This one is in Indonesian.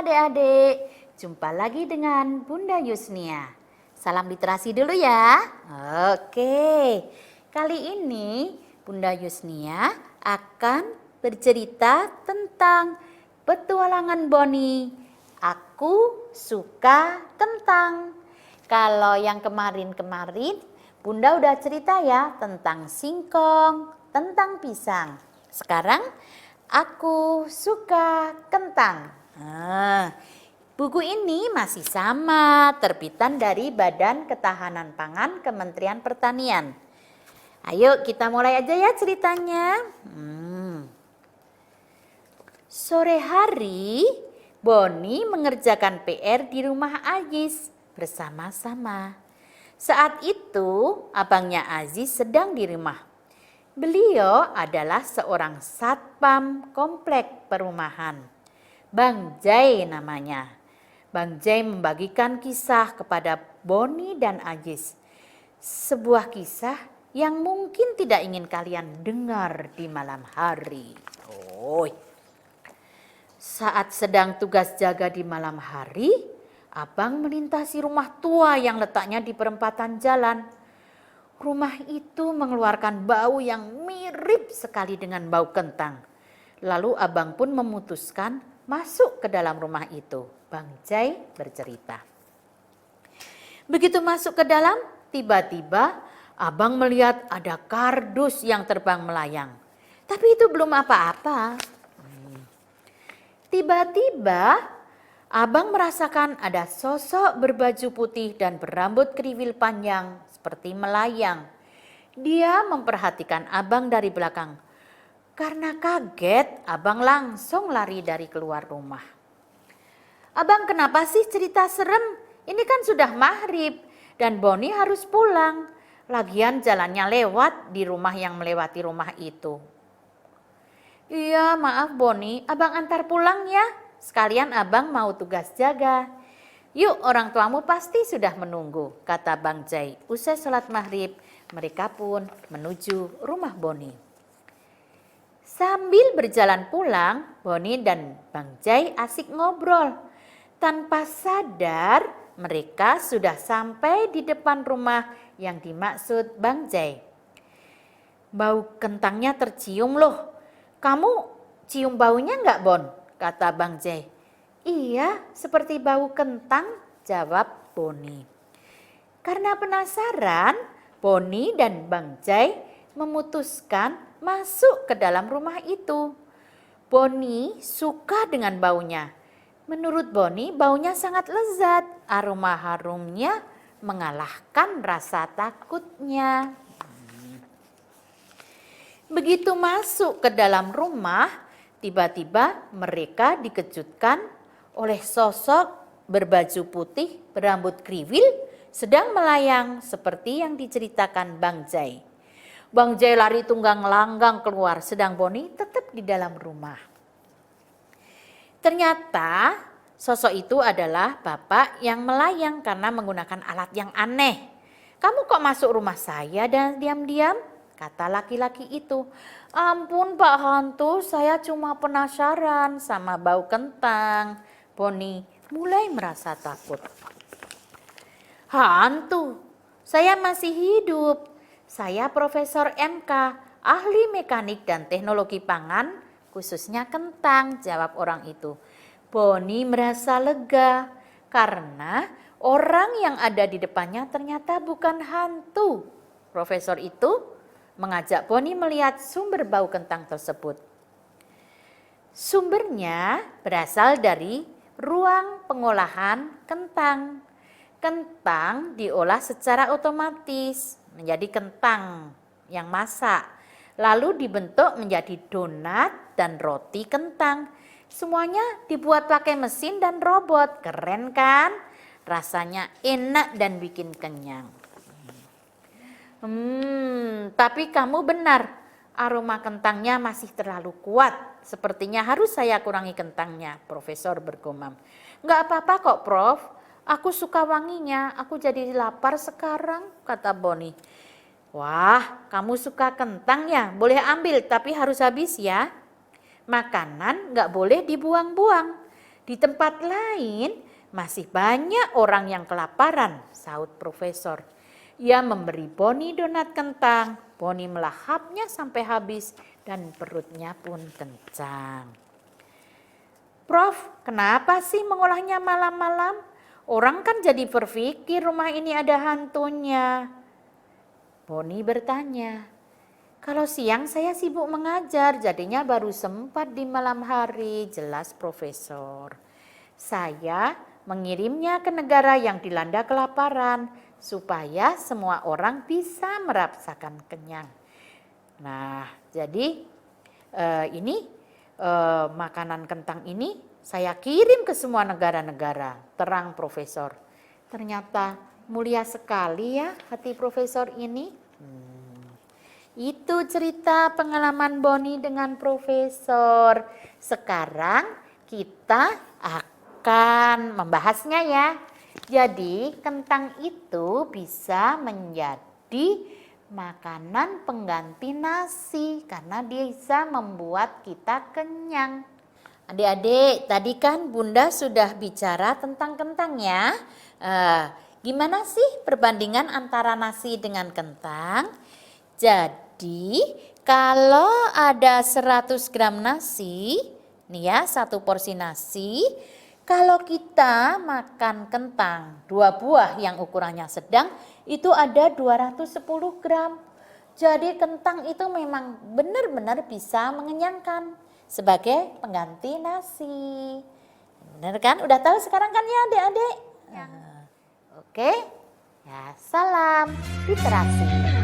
adik-adik, jumpa lagi dengan Bunda Yusnia. Salam literasi dulu ya. Oke, kali ini Bunda Yusnia akan bercerita tentang petualangan Boni. Aku suka kentang. Kalau yang kemarin-kemarin Bunda udah cerita ya tentang singkong, tentang pisang. Sekarang aku suka kentang. Buku ini masih sama, terbitan dari Badan Ketahanan Pangan Kementerian Pertanian. Ayo kita mulai aja ya ceritanya. Sore hari, Boni mengerjakan PR di rumah Aziz bersama-sama. Saat itu, abangnya Aziz sedang di rumah. Beliau adalah seorang satpam komplek perumahan. Bang Jai namanya. Bang Jai membagikan kisah kepada Boni dan Aziz. Sebuah kisah yang mungkin tidak ingin kalian dengar di malam hari. Saat sedang tugas jaga di malam hari, abang melintasi rumah tua yang letaknya di perempatan jalan. Rumah itu mengeluarkan bau yang mirip sekali dengan bau kentang. Lalu abang pun memutuskan masuk ke dalam rumah itu. Bang Jai bercerita. Begitu masuk ke dalam, tiba-tiba abang melihat ada kardus yang terbang melayang. Tapi itu belum apa-apa. Tiba-tiba abang merasakan ada sosok berbaju putih dan berambut kriwil panjang seperti melayang. Dia memperhatikan abang dari belakang. Karena kaget, abang langsung lari dari keluar rumah. Abang, kenapa sih cerita serem? Ini kan sudah maghrib dan Boni harus pulang. Lagian jalannya lewat di rumah yang melewati rumah itu. Iya, maaf Boni, abang antar pulang ya. Sekalian abang mau tugas jaga. Yuk, orang tuamu pasti sudah menunggu, kata Bang Jai. Usai sholat maghrib, mereka pun menuju rumah Boni. Sambil berjalan pulang, Boni dan Bang Jai asik ngobrol. Tanpa sadar, mereka sudah sampai di depan rumah yang dimaksud Bang Jai. Bau kentangnya tercium loh. Kamu cium baunya enggak, Bon? Kata Bang Jai. Iya, seperti bau kentang, jawab Boni. Karena penasaran, Boni dan Bang Jai memutuskan masuk ke dalam rumah itu. Boni suka dengan baunya. Menurut Boni, baunya sangat lezat. Aroma harumnya mengalahkan rasa takutnya. Begitu masuk ke dalam rumah, tiba-tiba mereka dikejutkan oleh sosok berbaju putih berambut kriwil sedang melayang seperti yang diceritakan Bang Jai. Bang Jai lari tunggang langgang keluar, sedang Boni tetap di dalam rumah. Ternyata sosok itu adalah bapak yang melayang karena menggunakan alat yang aneh. Kamu kok masuk rumah saya dan diam-diam? Kata laki-laki itu. Ampun Pak Hantu, saya cuma penasaran sama bau kentang. Boni mulai merasa takut. Hantu, saya masih hidup. Saya Profesor MK, ahli mekanik dan teknologi pangan, khususnya kentang, jawab orang itu. Boni merasa lega karena orang yang ada di depannya ternyata bukan hantu. Profesor itu mengajak Boni melihat sumber bau kentang tersebut. Sumbernya berasal dari ruang pengolahan kentang. Kentang diolah secara otomatis menjadi kentang yang masak, lalu dibentuk menjadi donat dan roti kentang. Semuanya dibuat pakai mesin dan robot. Keren kan? Rasanya enak dan bikin kenyang. Tapi kamu benar, aroma kentangnya masih terlalu kuat. Sepertinya harus saya kurangi kentangnya, Profesor bergumam. Enggak apa-apa kok, Prof. Aku suka wanginya, aku jadi lapar sekarang, kata Boni. Wah, kamu suka kentang ya? Boleh ambil, tapi harus habis ya. Makanan enggak boleh dibuang-buang. Di tempat lain masih banyak orang yang kelaparan, sahut Profesor. Ia memberi Boni donat kentang. Boni melahapnya sampai habis dan perutnya pun kencang. Prof, kenapa sih mengolahnya malam-malam? Orang kan jadi berpikir rumah ini ada hantunya. Boni bertanya, kalau siang saya sibuk mengajar, jadinya baru sempat di malam hari, jelas Profesor. Saya mengirimnya ke negara yang dilanda kelaparan, supaya semua orang bisa merasakan kenyang. Nah, jadi ini makanan kentang ini saya kirim ke semua negara-negara, terang Profesor. Ternyata mulia sekali ya hati Profesor ini. Itu cerita pengalaman Boni dengan Profesor. Sekarang kita akan membahasnya ya. Jadi kentang itu bisa menjadi makanan pengganti nasi karena dia bisa membuat kita kenyang. Adik-adik, tadi kan Bunda sudah bicara tentang kentang ya. Gimana sih perbandingan antara nasi dengan kentang? Jadi kalau ada 100 gram nasi, nih ya 1 porsi nasi, kalau kita makan kentang 2 buah yang ukurannya sedang, itu ada 210 gram. Jadi kentang itu memang benar-benar bisa mengenyangkan sebagai pengganti nasi. Benar kan? Udah tahu sekarang kan ya adik-adik? Ya. Oke, ya salam literasi.